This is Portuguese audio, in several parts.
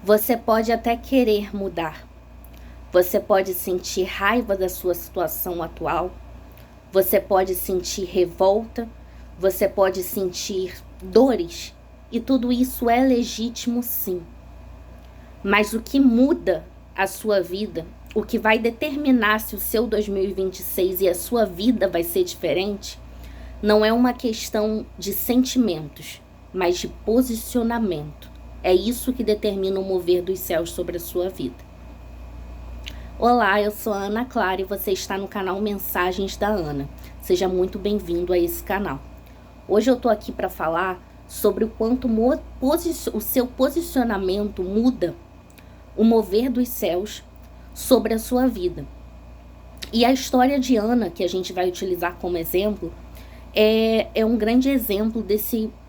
Você pode até querer mudar. Você pode sentir raiva da sua situação atual. Você pode sentir revolta. Você pode sentir dores. E tudo isso é legítimo, sim. Mas o que muda a sua vida, o que vai determinar se o seu 2026 e a sua vida vai ser diferente, não é uma questão de sentimentos, mas de posicionamento. É isso que determina o mover dos céus sobre a sua vida. Olá, eu sou a Ana Clara e você está no canal Mensagens da Ana. Seja muito bem-vindo a esse canal. Hoje eu tô aqui para falar sobre o quanto o seu posicionamento muda o mover dos céus sobre a sua vida. E a história de Ana, que a gente vai utilizar como exemplo, é um grande exemplo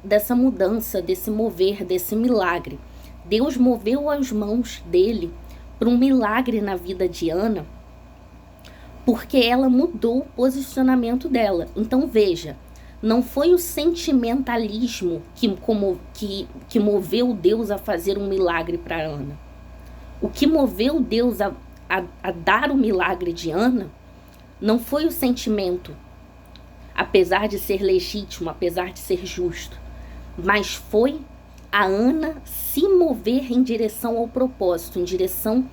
dessa mudança, desse mover, desse milagre. Deus moveu as mãos dele para um milagre na vida de Ana, porque ela mudou o posicionamento dela. Então veja, não foi o sentimentalismo que moveu Deus a fazer um milagre para Ana. O que moveu Deus a dar o milagre de Ana não foi o sentimento, apesar de ser legítimo, apesar de ser justo, mas foi a Ana se mover em direção ao propósito, em direção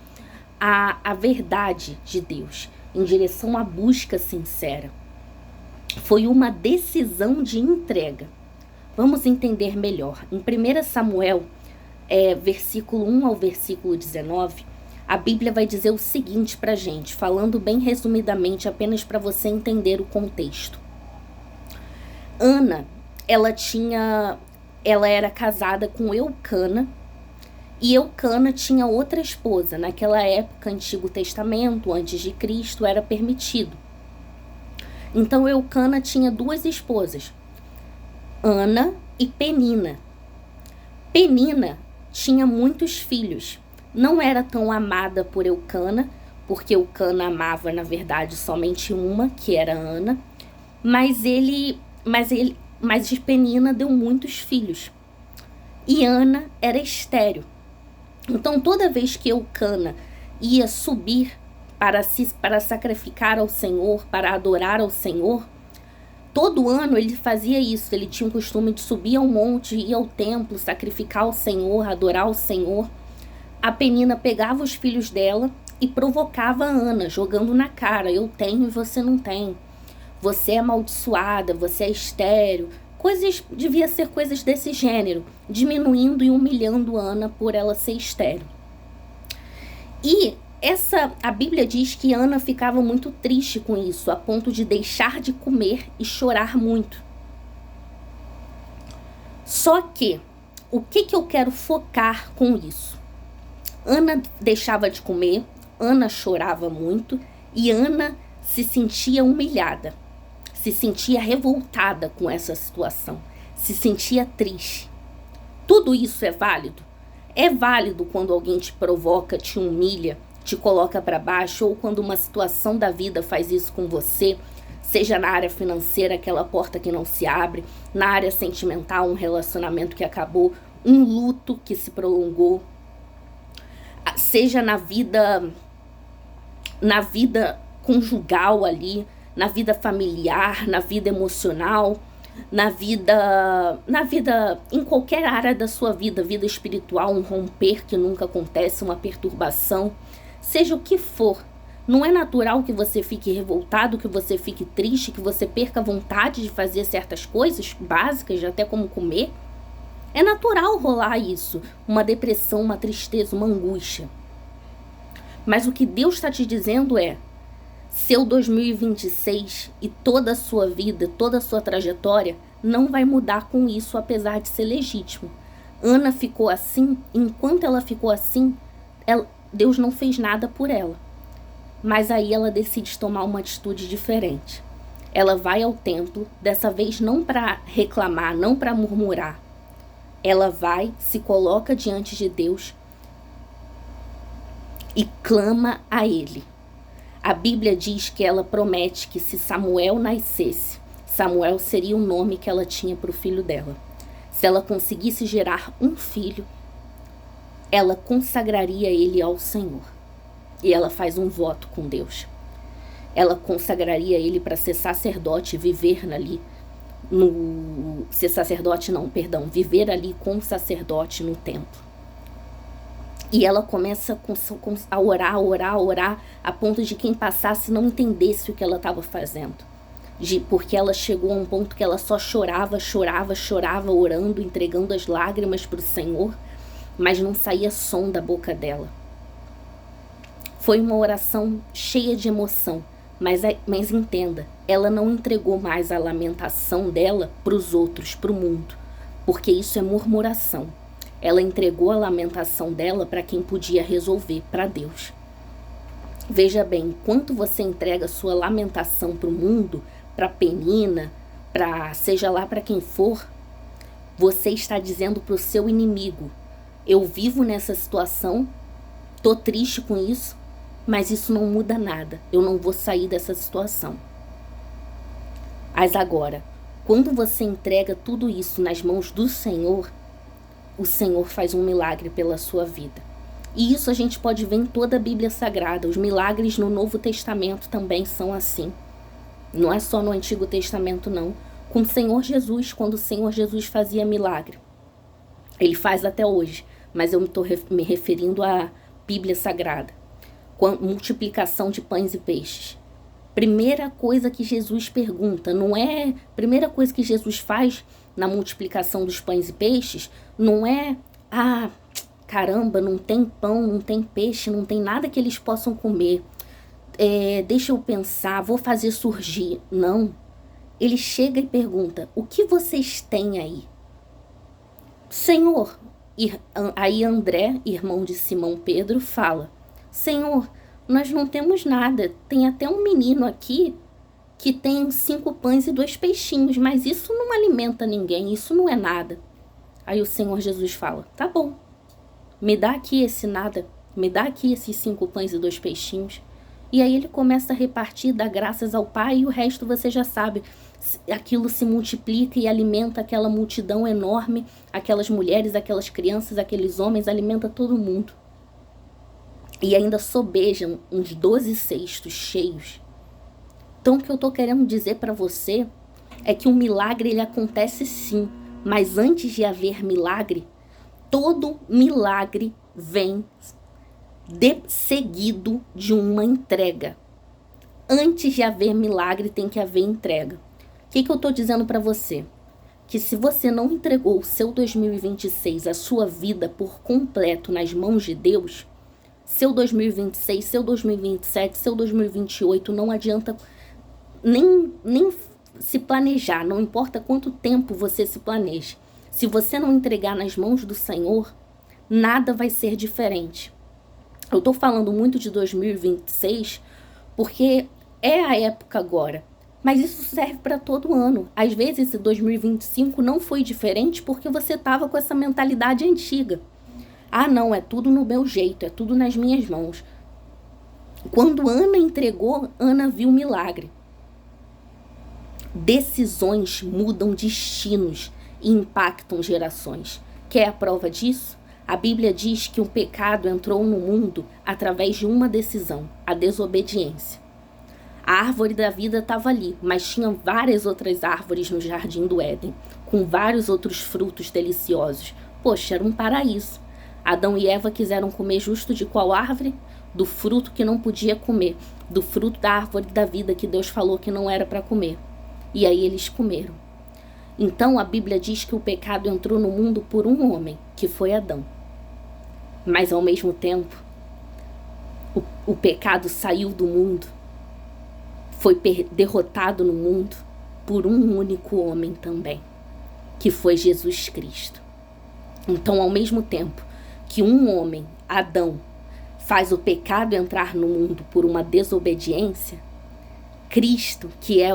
à verdade de Deus, em direção à busca sincera. Foi uma decisão de entrega. Vamos entender melhor. Em 1 Samuel, versículo 1 ao versículo 19, a Bíblia vai dizer o seguinte pra gente, falando bem resumidamente, apenas para você entender o contexto. Ana, ela era casada com Eucana, e Eucana tinha outra esposa. Naquela época, Antigo Testamento, antes de Cristo, era permitido. Então Eucana tinha duas esposas, Ana e Penina. Penina tinha muitos filhos. Não era tão amada por Eucana, porque Eucana amava, na verdade, somente uma, que era Ana, mas Penina deu muitos filhos. E Ana era estéril. Então, toda vez que Eucana ia subir para sacrificar ao Senhor, para adorar ao Senhor, todo ano ele fazia isso. Ele tinha o costume de subir ao monte, ir ao templo, sacrificar ao Senhor, adorar ao Senhor. A Penina pegava os filhos dela e provocava a Ana, jogando na cara: eu tenho e você não tem. Você é amaldiçoada, você é estéril. Devia ser coisas desse gênero, diminuindo e humilhando Ana por ela ser estéril. E a Bíblia diz que Ana ficava muito triste com isso, a ponto de deixar de comer e chorar muito. Só que, o que eu quero focar com isso? Ana deixava de comer, Ana chorava muito e Ana se sentia humilhada, se sentia revoltada com essa situação, se sentia triste. Tudo isso é válido? É válido quando alguém te provoca, te humilha, te coloca para baixo, ou quando uma situação da vida faz isso com você, seja na área financeira, aquela porta que não se abre, na área sentimental, um relacionamento que acabou, um luto que se prolongou, seja na vida conjugal ali, na vida familiar, na vida emocional, na vida em qualquer área da sua vida, vida espiritual, um romper que nunca acontece, uma perturbação, seja o que for. Não é natural que você fique revoltado, que você fique triste, que você perca a vontade de fazer certas coisas básicas, até como comer? É natural rolar isso, uma depressão, uma tristeza, uma angústia. Mas o que Deus está te dizendo é: seu 2026 e toda a sua vida, toda a sua trajetória não vai mudar com isso, apesar de ser legítimo. Ana ficou assim, enquanto ela ficou assim, Deus não fez nada por ela. Mas aí ela decide tomar uma atitude diferente. Ela vai ao templo, dessa vez não para reclamar, não para murmurar. Ela vai, se coloca diante de Deus e clama a Ele. A Bíblia diz que ela promete que se Samuel nascesse, Samuel seria o nome que ela tinha para o filho dela. Se ela conseguisse gerar um filho, ela consagraria ele ao Senhor. E ela faz um voto com Deus. Ela consagraria ele para ser sacerdote e viver ali viver ali com o sacerdote no templo. E ela começa a orar, a ponto de quem passasse não entendesse o que ela estava fazendo. Porque ela chegou a um ponto que ela só chorava, orando, entregando as lágrimas para o Senhor, mas não saía som da boca dela. Foi uma oração cheia de emoção, mas entenda, ela não entregou mais a lamentação dela para os outros, para o mundo, porque isso é murmuração. Ela entregou a lamentação dela para quem podia resolver, para Deus. Veja bem, enquanto você entrega a sua lamentação para o mundo, para a Penina, seja lá para quem for, você está dizendo para o seu inimigo: eu vivo nessa situação, tô triste com isso, mas isso não muda nada, eu não vou sair dessa situação. Mas agora, quando você entrega tudo isso nas mãos do Senhor, o Senhor faz um milagre pela sua vida. E isso a gente pode ver em toda a Bíblia Sagrada. Os milagres no Novo Testamento também são assim. Não é só no Antigo Testamento, não. Com o Senhor Jesus, quando o Senhor Jesus fazia milagre. Ele faz até hoje, mas eu estou me referindo à Bíblia Sagrada. Com a multiplicação de pães e peixes. Primeira coisa que Jesus pergunta, não é... Primeira coisa que Jesus faz na multiplicação dos pães e peixes, não é... caramba, não tem pão, não tem peixe, não tem nada que eles possam comer. Deixa eu pensar, vou fazer surgir. Não. Ele chega e pergunta: o que vocês têm aí? Senhor. Aí André, irmão de Simão Pedro, fala: Senhor, nós não temos nada. Tem até um menino aqui que tem 5 pães e 2 peixinhos, mas isso não alimenta ninguém, isso não é nada. Aí o Senhor Jesus fala: tá bom, me dá aqui esse nada, me dá aqui esses 5 pães e 2 peixinhos. E aí ele começa a repartir, dá graças ao Pai, e o resto você já sabe. Aquilo se multiplica e alimenta aquela multidão enorme, aquelas mulheres, aquelas crianças, aqueles homens, alimenta todo mundo. E ainda sobejam uns 12 cestos cheios. Então o que eu estou querendo dizer para você é que um milagre ele acontece sim, mas antes de haver milagre, todo milagre vem seguido de uma entrega. Antes de haver milagre tem que haver entrega. O que eu estou dizendo para você? Que se você não entregou o seu 2026, a sua vida por completo nas mãos de Deus, seu 2026, seu 2027, seu 2028 não adianta nem se planejar, não importa quanto tempo você se planeje. Se você não entregar nas mãos do Senhor, nada vai ser diferente. Eu estou falando muito de 2026 porque é a época agora, mas isso serve para todo ano. Às vezes esse 2025 não foi diferente porque você estava com essa mentalidade antiga. Não, é tudo no meu jeito, é tudo nas minhas mãos. Quando Ana entregou, Ana viu milagre. Decisões mudam destinos e impactam gerações. Quer a prova disso? A Bíblia diz que o pecado entrou no mundo através de uma decisão, a desobediência. A árvore da vida estava ali, mas tinha várias outras árvores no jardim do Éden, com vários outros frutos deliciosos. Poxa, era um paraíso. Adão e Eva quiseram comer justo de qual árvore? Do fruto que não podia comer, do fruto da árvore da vida que Deus falou que não era para comer. E aí eles comeram. Então a Bíblia diz que o pecado entrou no mundo por um homem, que foi Adão. Mas ao mesmo tempo, o pecado saiu do mundo, foi derrotado no mundo por um único homem também, que foi Jesus Cristo. Então, ao mesmo tempo que um homem, Adão, faz o pecado entrar no mundo por uma desobediência, Cristo, que é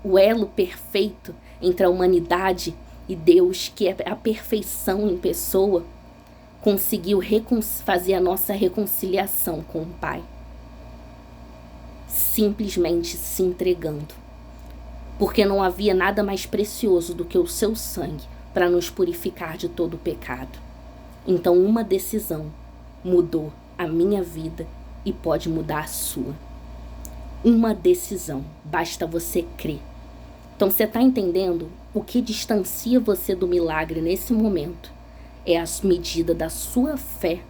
o elo perfeito entre a humanidade e Deus, que é a perfeição em pessoa, conseguiu fazer a nossa reconciliação com o Pai. Simplesmente se entregando. Porque não havia nada mais precioso do que o seu sangue para nos purificar de todo o pecado. Então uma decisão mudou a minha vida e pode mudar a sua. Uma decisão, basta você crer. Então você está entendendo? O que distancia você do milagre nesse momento é a medida da sua fé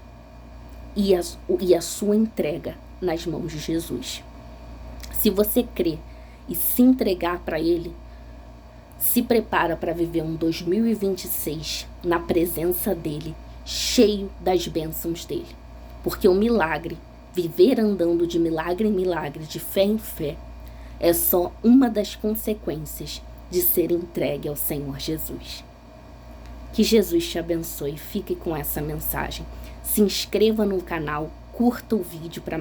e a sua entrega nas mãos de Jesus. Se você crer e se entregar para Ele, se prepara para viver um 2026 na presença dEle, cheio das bênçãos dEle. Porque o milagre, viver andando de milagre em milagre, de fé em fé, é só uma das consequências de ser entregue ao Senhor Jesus. Que Jesus te abençoe. Fique com essa mensagem. Se inscreva no canal, curta o vídeo para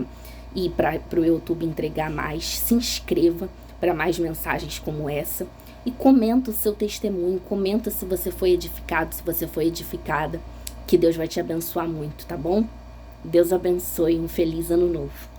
o YouTube entregar mais. Se inscreva para mais mensagens como essa. E comenta o seu testemunho. Comenta se você foi edificado, se você foi edificada. Que Deus vai te abençoar muito, tá bom? Deus abençoe. Um feliz ano novo.